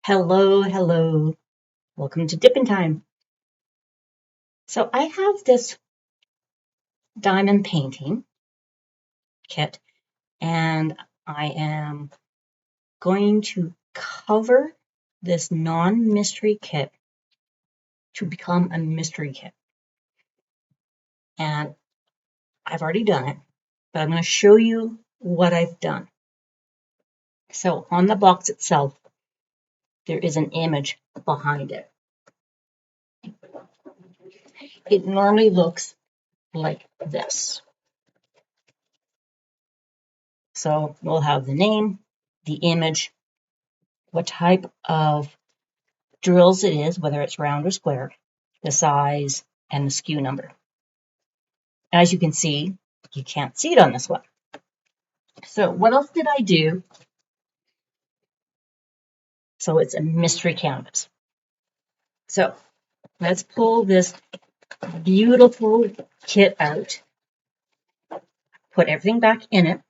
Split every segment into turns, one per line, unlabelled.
Hello, hello. Welcome to Dippin' Time. So I have this diamond painting kit and I am going to cover this non-mystery kit to become a mystery kit. And I've already done it, but I'm going to show you what I've done. So on the box itself, there is an image behind it. It normally looks like this. So we'll have the name, the image, what type of drills it is, whether it's round or square, the size, and the SKU number. As you can see, you can't see it on this one. So what else did I do? So it's a mystery canvas. So let's pull this beautiful kit out, put everything back in it.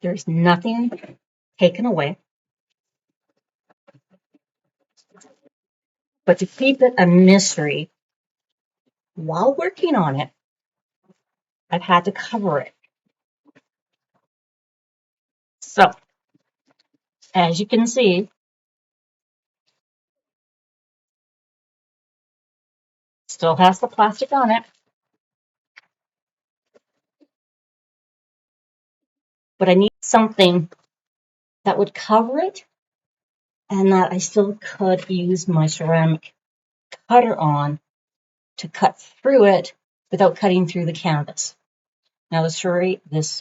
There's nothing taken away. But to keep it a mystery, while working on it, I've had to cover it. So as you can see, still has the plastic on it, but I need something that would cover it and that I still could use my ceramic cutter on to cut through it without cutting through the canvas. Now this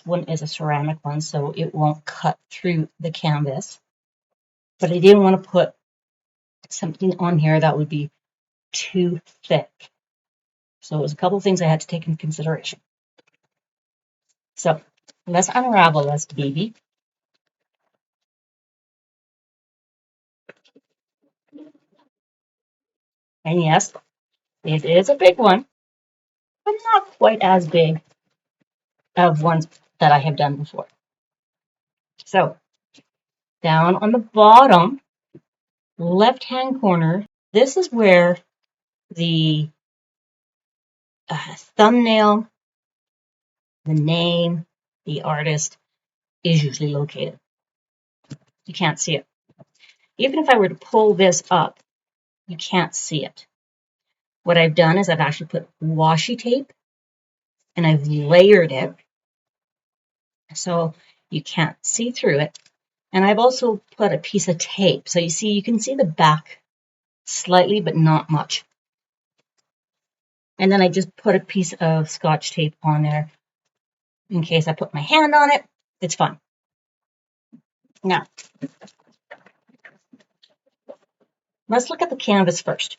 one is a ceramic one, so it won't cut through the canvas. But I didn't want to put something on here that would be too thick. So there's a couple of things I had to take into consideration. So let's unravel this baby. And yes, it is a big one, but not quite as big as ones that I have done before. So down on the bottom left-hand corner, this is where the thumbnail, the name, the artist is usually located. You can't see it. Even if I were to pull this up, you can't see it. What I've done is I've actually put washi tape and I've layered it so you can't see through it. And I've also put a piece of tape. So you can see the back slightly, but not much. And then I just put a piece of Scotch tape on there in case I put my hand on it. It's fine. Now, let's look at the canvas first.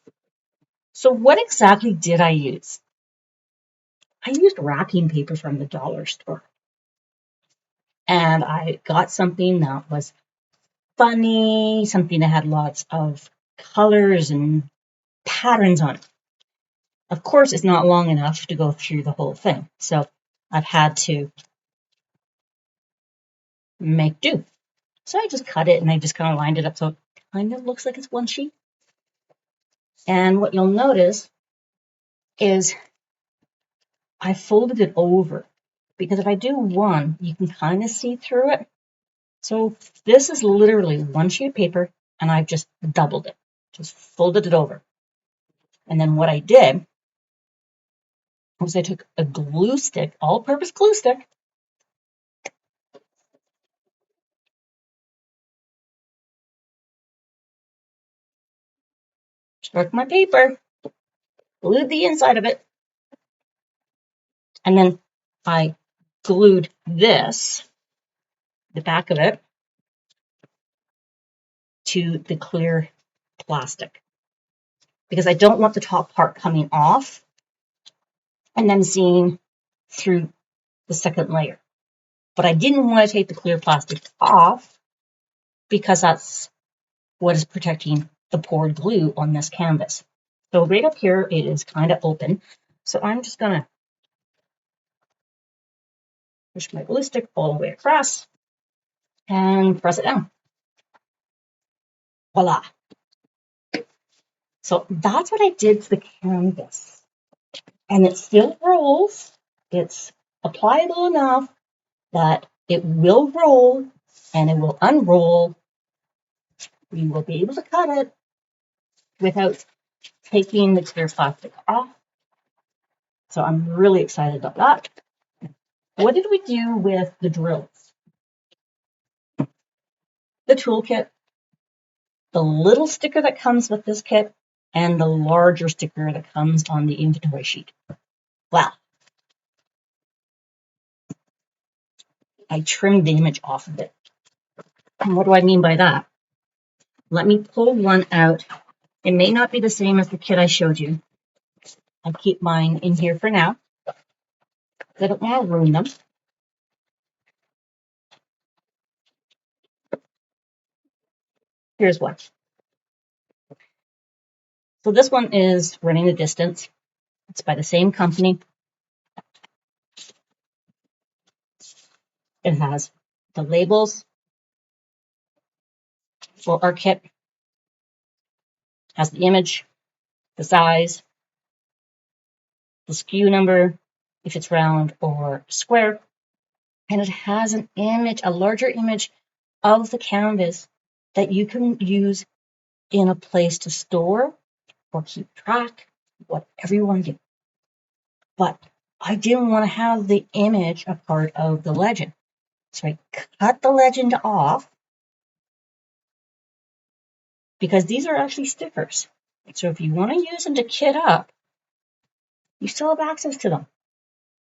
So what exactly did I use? I used wrapping paper from the dollar store. And I got something that was funny, something that had lots of colors and patterns on it. Of course, it's not long enough to go through the whole thing. So I've had to make do. So I just cut it and I just kind of lined it up so it kind of looks like it's one sheet. And what you'll notice is I folded it over because if I do one, you can kind of see through it. So this is literally one sheet of paper and I've just doubled it, just folded it over. And then what I did was I took a glue stick, all-purpose glue stick, struck my paper, glued the inside of it, and then I glued this, the back of it, to the clear plastic because I don't want the top part coming off and then seeing through the second layer. But I didn't want to take the clear plastic off because that's what is protecting the poured glue on this canvas. So right up here, it is kind of open. So I'm just going to push my glue stick all the way across and press it down. Voila. So that's what I did to the canvas. And it still rolls. It's pliable enough that it will roll and it will unroll. We will be able to cut it without taking the clear plastic off. So I'm really excited about that. What did we do with the drills? The toolkit, the little sticker that comes with this kit, and the larger sticker that comes on the inventory sheet. Wow. I trimmed the image off of it. And what do I mean by that? Let me pull one out. It may not be the same as the kit I showed you. I'll keep mine in here for now. I don't want to ruin them. Here's one. So this one is Running the Distance. It's by the same company. It has the labels for our kit, has the image, the size, the SKU number, if it's round or square, and it has an image, a larger image of the canvas that you can use in a place to store or keep track, whatever you want to do. But I didn't want to have the image a part of the legend. So I cut the legend off because these are actually stickers. So if you want to use them to kit up, you still have access to them.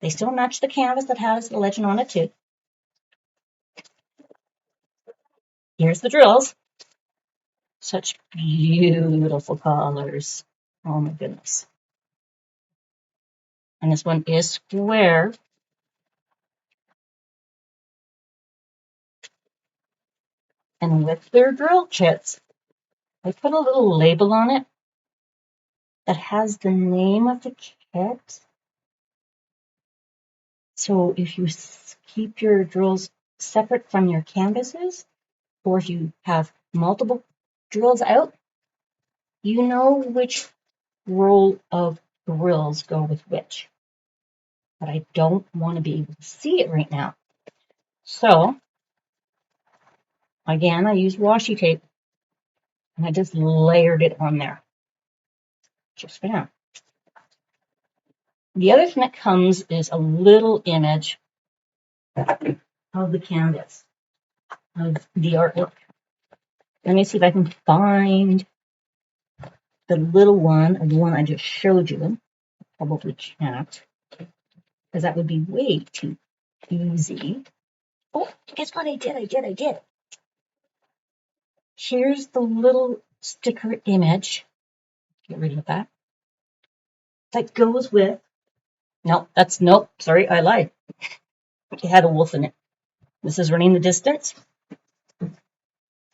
They still match the canvas that has the legend on it too. Here's the drills. Such beautiful colors. Oh my goodness. And this one is square. And with their drill kits, I put a little label on it that has the name of the kit. So if you keep your drills separate from your canvases, or if you have multiple drills out, you know which roll of drills go with which. But I don't want to be able to see it right now. So again, I used washi tape and I just layered it on there just for now. The other thing that comes is a little image of the canvas, of the artwork. Let me see if I can find the little one, or the one I just showed you. Probably can't, because that would be way too easy. Oh, guess what I did? I did. Here's the little sticker image. Get rid of that. That goes with, nope, sorry, I lied. It had a wolf in it. This is Running the Distance.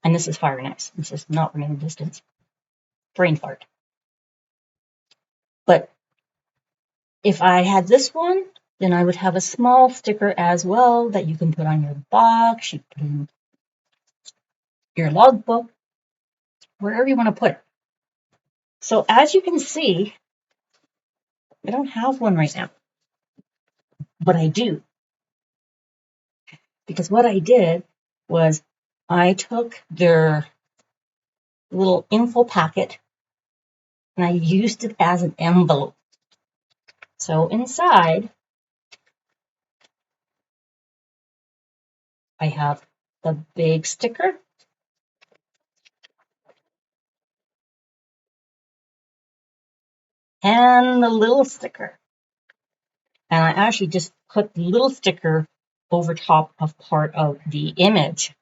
And this is Fire Nice. This is not Running the Distance. Brain fart. But if I had this one, then I would have a small sticker as well that you can put on your box, you put in your logbook, wherever you want to put it. So as you can see, I don't have one right now, but I do. Because what I did was I took their little info packet and I used it as an envelope. So inside, I have the big sticker and the little sticker. And I actually just put the little sticker over top of part of the image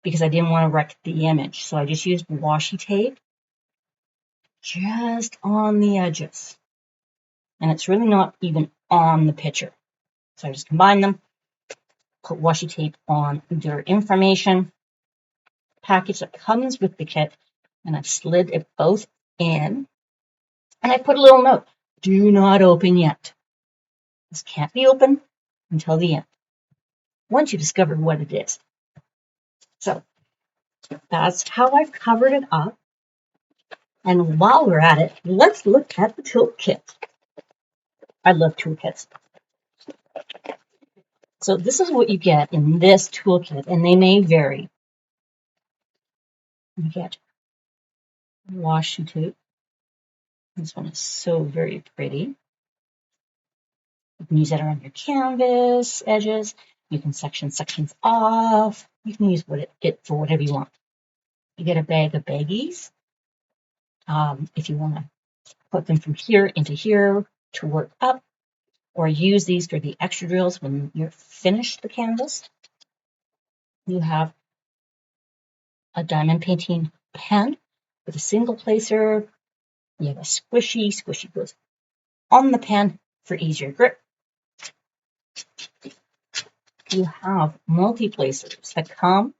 because I didn't want to wreck the image. So I just used washi tape just on the edges. And it's really not even on the picture. So I just combine them, put washi tape on their information package that comes with the kit, and I've slid it both in. And I put a little note, do not open yet. This can't be opened until the end, once you discover what it is. So That's how I've covered it up. And while we're at it, let's look at the toolkit. I love toolkits. So this is what you get in this toolkit, and they may vary. You get washi tape. This one is so very pretty. You can use that around your canvas edges. You can section sections off. You can use it for whatever you want. You get a bag of baggies. If you want to put them from here into here to work up, or use these for the extra drills when you're finished the canvas. You have a diamond painting pen with a single placer. You have a squishy. Squishy goes on the pen for easier grip. You have multi-placers that come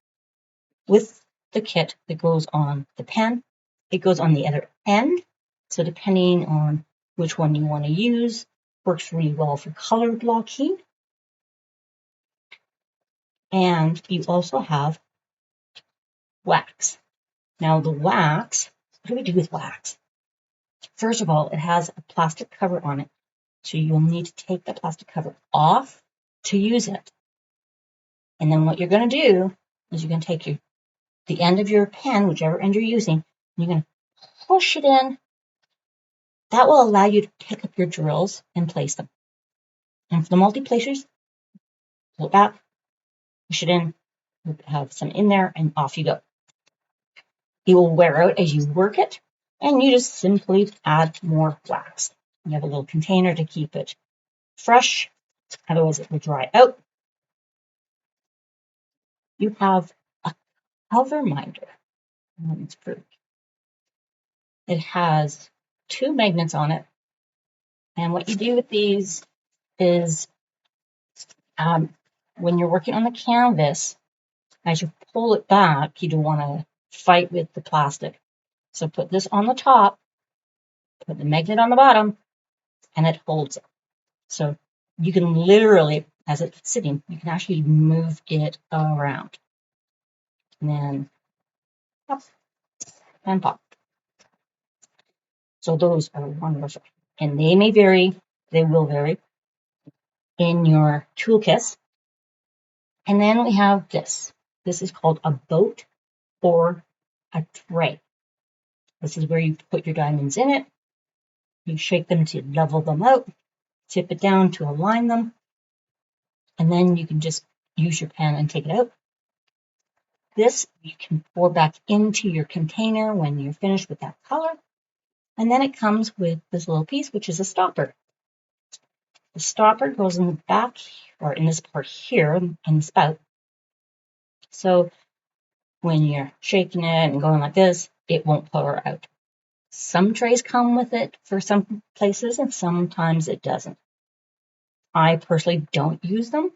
with the kit that goes on the pen. It goes on the other end. So depending on which one you want to use, works really well for color blocking. And you also have wax. Now the wax, what do we do with wax? First of all, it has a plastic cover on it. So you'll need to take the plastic cover off to use it. And then what you're going to do is you're going to take the end of your pen, whichever end you're using, and you're going to push it in. That will allow you to pick up your drills and place them. And for the multi-placers, pull it back, push it in, have some in there, and off you go. It will wear out as you work it, and you just simply add more wax. You have a little container to keep it fresh, otherwise it will dry out. You have a cover minder. It has 2 magnets on it, and what you do with these is when you're working on the canvas, as you pull it back, you don't want to fight with the plastic. So put this on the top, put the magnet on the bottom, and it holds it. So you can literally, as it's sitting, you can actually move it around. And then pop and pop. So those are wonderful. And they may vary, they will vary in your toolkits. And then we have this. This is called a boat or a tray. This is where you put your diamonds in it. You shake them to level them out, tip it down to align them, and then you can just use your pen and take it out. This you can pour back into your container when you're finished with that color. And then it comes with this little piece, which is a stopper. The stopper goes in the back, or in this part here, in the spout. So when you're shaking it and going like this, it won't pour out. Some trays come with it for some places, and sometimes it doesn't. I personally don't use them,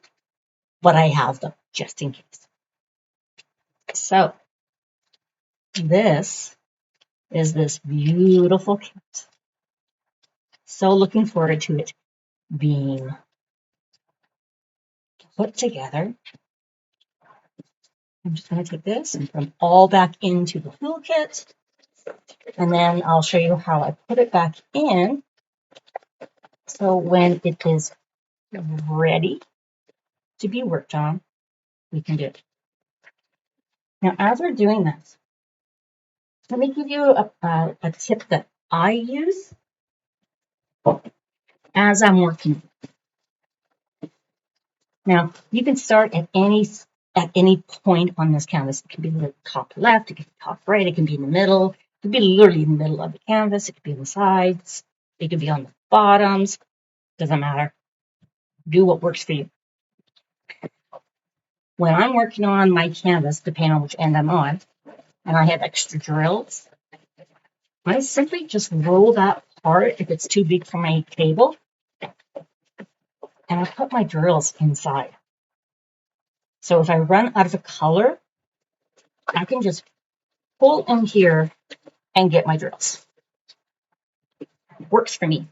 but I have them just in case. So this is this beautiful kit. So looking forward to it being put together. I'm just going to take this and put them all back into the toolkit, and then I'll show you how I put it back in. So when it is ready to be worked on, we can do it. Now, as we're doing this, let me give you a tip that I use as I'm working. Now, you can start at any point on this canvas. It can be the top left, it can be top right, it can be in the middle, it can be literally in the middle of the canvas, it could be on the sides, it could be on the bottoms, doesn't matter. Do what works for you. When I'm working on my canvas, depending on which end I'm on, and I have extra drills, I simply just roll that part if it's too big for my table, and I put my drills inside. So if I run out of a color, I can just pull in here and get my drills. It works for me.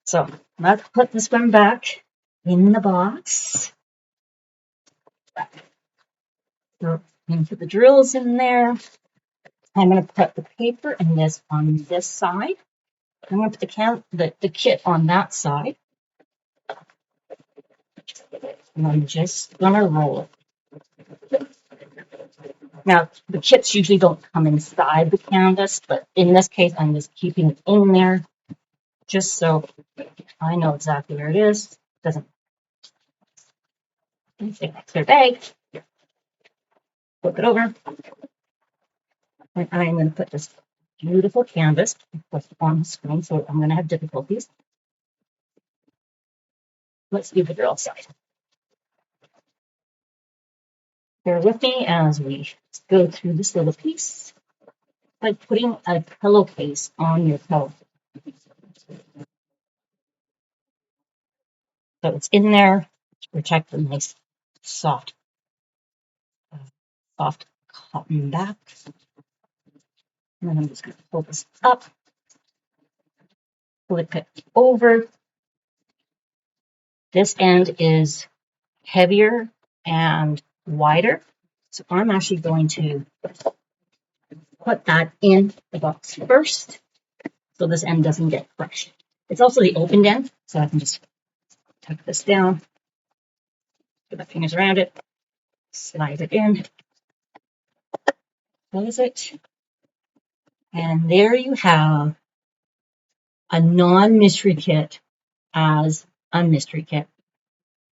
So let's put this one back in the box. So I'm going to put the drills in there. I'm going to put the paper and this on this side. I'm going to put the kit on that side. And I'm just going to roll it. Now, the kits usually don't come inside the canvas, but in this case, I'm just keeping it in there just so I know exactly where it is. Doesn't take a clear bag. Flip it over. And I'm going to put this beautiful canvas on the screen, so I'm going to have difficulties. Let's do the drill side. Bear with me as we go through this little piece by putting a pillowcase on your pillow. So it's in there to protect the nice soft cotton back. And then I'm just going to pull this up, flip it over. This end is heavier and wider. So I'm actually going to put that in the box first so this end doesn't get crushed. It's also the opened end, so I can just tuck this down, put my fingers around it, slide it in, close it, and there you have a non-mystery kit as a mystery kit.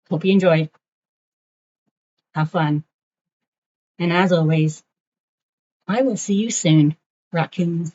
Hope you enjoyed. Have fun. And as always, I will see you soon, raccoons.